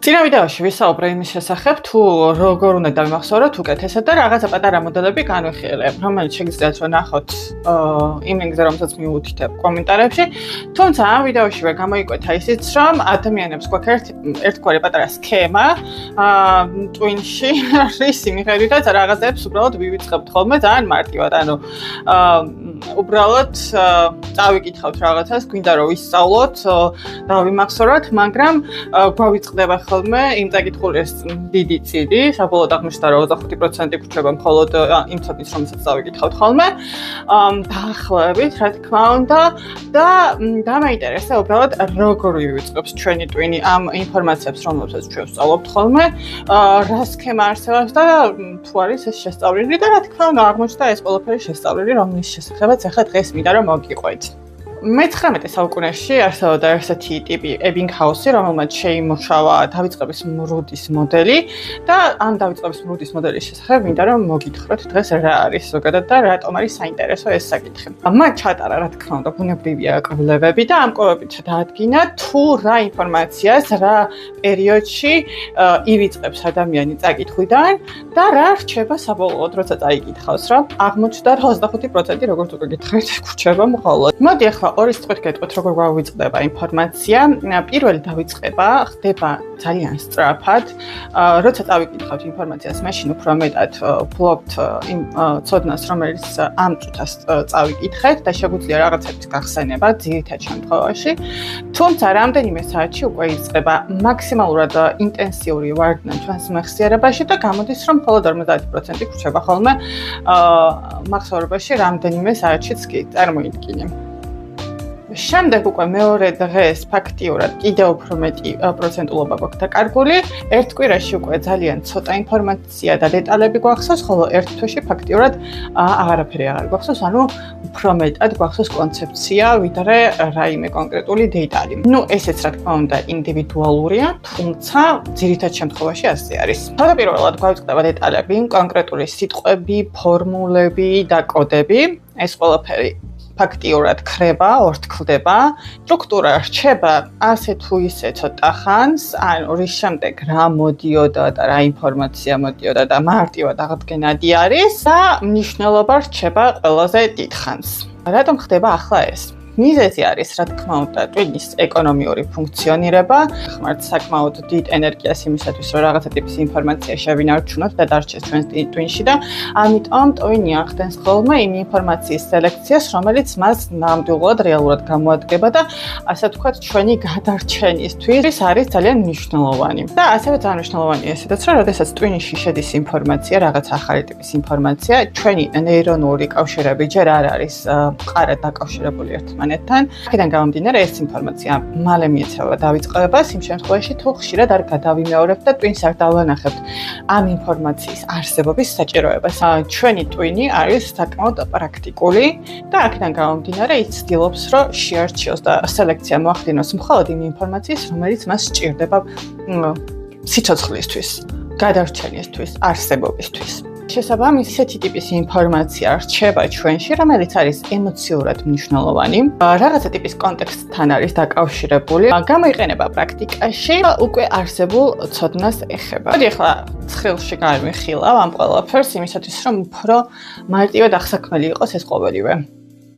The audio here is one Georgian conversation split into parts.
წინა ვიდეოში ვისაუბრე იმის შესახებ, თუ როგორ უნდა დავიმახსოვროთ უკეთესად და რაღაცა პატარა მოდელები განვიხილებ, რომელიც შეგიძლიათ რომ ნახოთ იმ ლინკზე, რომელსაც მივუთითებ კომენტარებში. თუმცა ამ ვიდეოშივე გამოიკვეთა ისიც, რომ ადამიანებს გვაქვს ერთგვარი პატარა სქემა Twin-ში, რის მიხედვითაც რაღაცებს უბრალოდ ვივიწყებთ ხოლმე ძალიან მარტივად, ანუ უბრალოდ წავიკითხავთ რაღაცას, გვინდა რომ ვისწავლოთ, დავიმახსოვროთ, მაგრამ გვავიწყდება ხოლმე იმ წაკითხულის დიდი წილი, საბოლოოდ აღმოჩნდა რომ 25% გვჭირდება მხოლოდ იმ ცოდნის, რომელსაც წავიკითხავთ ხოლმე. დაახლოებით, რა თქმა უნდა, და დამაინტერესა უბრალოდ როგორ ვივიწყებს ჩვენი Twin-ი ამ ინფორმაციებს, რომელსაც ჩვენ ვსწავლობთ ხოლმე, რა სქემა არსებობს და თუ არის ეს შესწავლილი და რა თქმა უნდა აღმოჩნდა ეს ყველაფერი შესწავლილი, რომლის შესახებაც ახლა დღეს მინდა რომ მოგიყვეთ. მე-19 საუკუნეში არსებობდა ესეთი ტიპი Ebbinghaus-ი, რომელმაც შეიმუშავა დავიწყების მრუდის მოდელი და ამ დავიწყების მრუდის მოდელის შესახებ მინდა რომ მოგითხრათ დღეს რა არის ზოგადად და რატომ არის საინტერესო ეს საკითხი. მათ ჩატარა რა თქმა უნდა ბუნებრივია კვლევები და ამ კვლევებით დაადგინა თუ რა ინფორმაციას რა პერიოდში ივიწყებს ადამიანი წაკითხვიდან და რა რჩება საბოლოოდ როცა წაიკითხავს რა. აღმოჩნდა 25% როგორც უკვე გითხარით გვრჩება მხოლოდ. მოდი ახლა ორი სიტყვით გეტყვით როგორ გვავიწყდება ინფორმაცია. პირველი დავიწყება ხდება ძალიან სწრაფად. როცა წავიკითხავთ ინფორმაციას, მაშინ უფრო მეტად ვფლობთ იმ ცოდნას, რომელიც ამ წუთას წავიკითხეთ და შეგვიძლია რაღაცების გახსენება ძირითად შემთხვევაში. თუმცა რამდენიმე საათში უკვე იწყება მაქსიმალურად ინტენსიური ვარდნა ჩვენს მეხსიერებაში და გამოდის რომ მხოლოდ 50% გვრჩება ხოლმე მახსოვრებაში რამდენიმე საათშიც კი წარმოიდგინე. შემდეგ უკვე მეორე დღეს ფაქტიურად კიდევ უფრო მეტი პროცენტულობა გვაქვს დაკარგული. ერთ კვირაში უკვე ძალიან ცოტა ინფორმაცია და დეტალები გვახსოვს, ხოლო ერთ თვეში ფაქტიურად აღარაფერი აღარ გვახსოვს, ანუ უფრო მეტად გვახსოვს კონცეფცია, ვიდრე რაიმე კონკრეტული დეტალი. ესეც რა თქმა უნდა ინდივიდუალურია, თუმცა ძირითად შემთხვევაში ასე არის. თავდაპირველად გვავიწყდება დეტალები, კონკრეტული სიტყვები, ფორმულები და კოდები. ეს ყველაფერი ფაქტიურად ხრება, ორთქლდება, სტრუქტურა რჩება ასე თუ ისე ცოტა ხანს, ანუ რის შემდეგ რა მოდიოდა და რა ინფორმაცია მოდიოდა და მარტივად აღდგენადი არის და მნიშვნელობა რჩება ყველაზე დიდ ხანს. რატომ ხდება ახლა ეს? მიზეზი არის, რა თქმა უნდა, Twin-ის ეკონომიური ფუნქციონირება, ხმართ საკმაოდ დიდ ენერგიას იმისათვის, რომ რაღაცა ტიპის ინფორმაცია შევინარჩუნოთ და დარჩეს ჩვენს Twin-ში და ამიტომ Twin-ი ახდენს ხოლმე იმ ინფორმაციის სელექციას, რომელიც მას ნამდვილად რეალურად გამოადგება და ასე ვთქვათ, ჩვენი გადარჩენისთვის არის ძალიან მნიშვნელოვანი. და ასევე ძალიან მნიშვნელოვანია ესეც, რომ როდესაც Twin-ში შედის ინფორმაცია, რაღაც ახალი ტიპის ინფორმაცია, ჩვენი ნეირონული კავშირები ჯერ არ არის მყარად დაკავშირებული ერთმანეთთან. აქედან გამომდინარე ეს ინფორმაცია მალე მიეცემა დავიწყებას იმ შემთხვევაში თუ ხშირად არ გადავიმეორებთ და Twin-ს არ დავანახებთ ამ ინფორმაციის არსებობის საჭიროებას. ჩვენი Twin-ი არის საკმაოდ პრაქტიკული და აქედან გამომდინარე ის ცდილობს რომ შეარჩიოს და სელექცია მოახდინოს მხოლოდ იმ ინფორმაციის, რომელიც მას სჭირდება სიცოცხლისთვის, გადარჩენისთვის, არსებობისთვის. შესაბამისად, ისეთი ტიპის ინფორმაცია რჩება ჩვენში, რომელიც არის ემოციურად მნიშვნელოვანი, რაღაცა ტიპის კონტექსტთან არის დაკავშირებული, გამოიყენება პრაქტიკაში, უკვე არსებულ ცოდნას ეხება. მოდი ახლა ცხილში განვიხილავ ამ ყველაფერს, იმისათვის, რომ უფრო მარტივად აღსაქმელი იყოს ეს ყოველივე.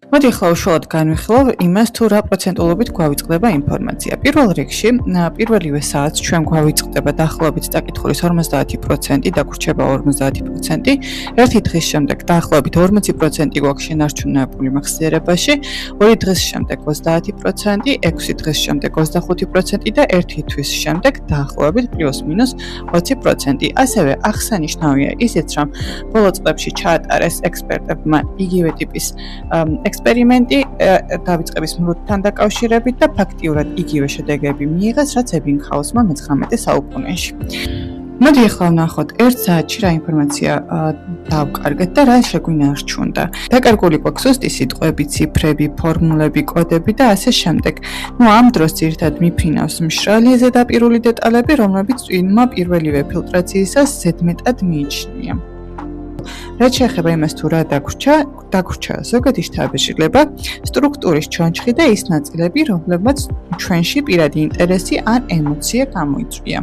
მოდი ახლა უშუალოდ განვიხილავ იმას, თუ რა პროცენტულობით გვავიწყდება ინფორმაცია. პირველ რიგში, პირველივე საათს ჩვენ გვავიწყდება დაახლოებით წაკითხულის 50% და გვრჩება 50%. ერთი დღის შემდეგ დაახლოებით 40% გვაქვს შენარჩუნებული მეხსიერებაში, ორი დღის შემდეგ 30%, 6 დღის შემდეგ 25% და ერთი თვის შემდეგ დაახლოებით პლუს-მინუს 20%. ასევე აღსანიშნავია ისიც, რომ ბოლო წლებში ჩაატარეს ექსპერტებმა იგივე ტიპის ექსპერიმენტი დავიწყების მრუდთან დაკავშირებით და ფაქტიურად იგივე შედეგები მიიღეს, რაც Ebbinghaus-მა მე-19 საუკუნეში. მოდი ახლა ვნახოთ ერთ საათში რა ინფორმაცია დავკარგეთ და რა შეგვინარჩუნდა. დაკარგული გვაქვს ზუსტი სიტყვები, ციფრები, ფორმულები, კოდები და ასე შემდეგ. ამ დროს ძირითადად მიფრინავს მშრალი ზედაპირული დეტალები, რომლებიც Twin-მა პირველივე ფილტრაციისას ზედმეტად მიიჩნია. რაც შეეხება იმას თუ რა დაგვრჩა ზოგადი შთაბეჭდილება, სტრუქტურის ჩონჩხი და ის ნაწილები, რომლებმაც ჩვენში პირადი ინტერესი ან ემოცია გამოიწვია.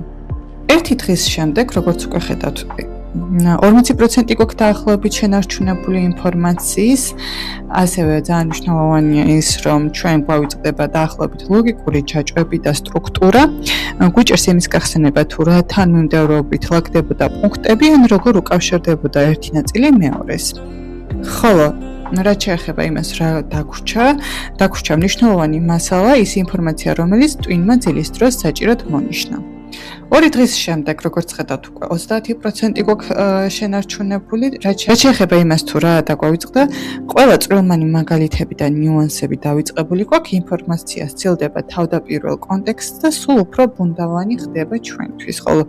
ერთი დღის შემდეგ, როგორც უკვე ხედავთ, 40% გვაქვს დაახლოებით შენარჩუნებული ინფორმაციის, ასევე ძალიან მნიშვნელოვანია ის, რომ ჩვენ გვავიწყდება დაახლოებით ლოგიკური ჯაჭვები და სტრუქტურა. გვიჭერს იმის გახსენება თუ რა თანმიმდევრობით ლაგდებოდა პუნქტები, ან როგორ უკავშირდებოდა ერთი ნაწილი მეორეს. ხოლო რაც შეეხება იმას, რა დაგვრჩა მნიშვნელოვანი მასალა, ის ინფორმაცია, რომელიც ტვინმა ძილის დროს საჭიროდ მონიშნა. 2 დღის შემდეგ, როგორც ხედავთ, უკვე 30% გვაქვს შენარჩუნებული. რაც შეეხება იმას, თუ რა დაგვავიწყდა, ყველა წვრილმანი მაგალითები და ნიუანსები დავიწყებული გვაქვს, ინფორმაცია სცილდება თავდაპირველ კონტექსტს და სულ უფრო ბუნდოვანი ხდება ჩვენთვის. ხოლო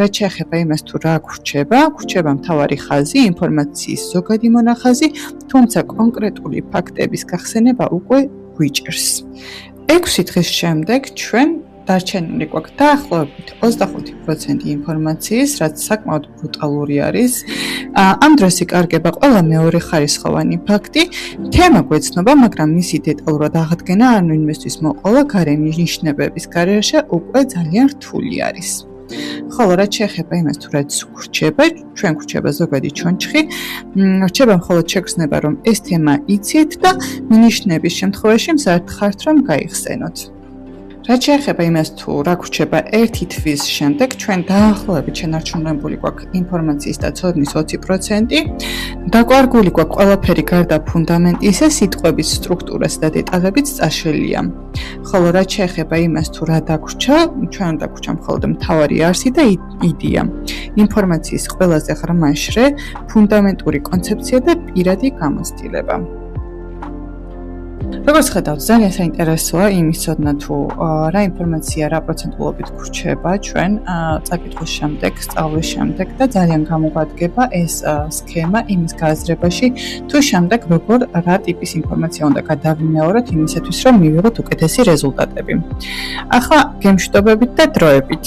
რაც შეეხება იმას, თუ რა გვრჩება მთავარი ხაზი, ინფორმაციის ზოგადი მონახაზი, თუმცა კონკრეტული ფაქტების გახსენება უკვე გვიჭერს. 6 დღის შემდეგ ჩვენ დარჩენილი გვაქვს დაახლოებით 25% ინფორმაციის, რაც საკმაოდ ბრუტალური არის. ამ დროს იკარგება ყველა მეორე ხარისხოვანი ფაქტი, თემა გვეცნობა, მაგრამ მისი დეტალურად აღდგენა ან ვინმესთვის მოყოლა გარემო ნიშნებების გარეშე უკვე ძალიან რთული არის. ხოლო რაც შეეხება იმას, თუ რაც გვრჩება, ჩვენ გვრჩება ზოგადი ჩონჩხი, რჩება მხოლოდ შეგრძნება, რომ ეს თემა იცით და მინიშნების შემთხვევაში მზარდ ხართ, რომ გაიხსენოთ. რაც შეეხება იმას, თუ რა გვრჩება ერთი თვის შემდეგ, ჩვენ დაახლოებით შენარჩუნებული გვაქვს ინფორმაციის და ცოდნის 20%, დაკვარგული გვაქვს ყველაფერი გარდა ფუნდამენტისა, სიტყვების სტრუქტურას და დეტალებიც წაშლილია. ხოლო რაც შეეხება იმას, თუ რა დაგვრჩა, ჩვენ დაგვრჩა მხოლოდ მთავარი არსი და იდეა. ინფორმაციის ყველაზე ღრმა შრე, ფუნდამენტური კონცეფცია და პირადი გამოცდილება. როგორც ხედავთ, ძალიან საინტერესოა იმის ცოდნა, თუ რა ინფორმაცია რა პროცენტულობით გვრჩება ჩვენ წაკითხვის შემდეგ, სწავლის შემდეგ და ძალიან გამოგვადგება ეს სქემა იმის გააზრებაში, თუ შემდეგ როგორ რა ტიპის ინფორმაცია უნდა გადავიმეოროთ იმისათვის, რომ მივიღოთ უკეთესი რეზულტატები. ახლა გემშვიდობებით და დროებით.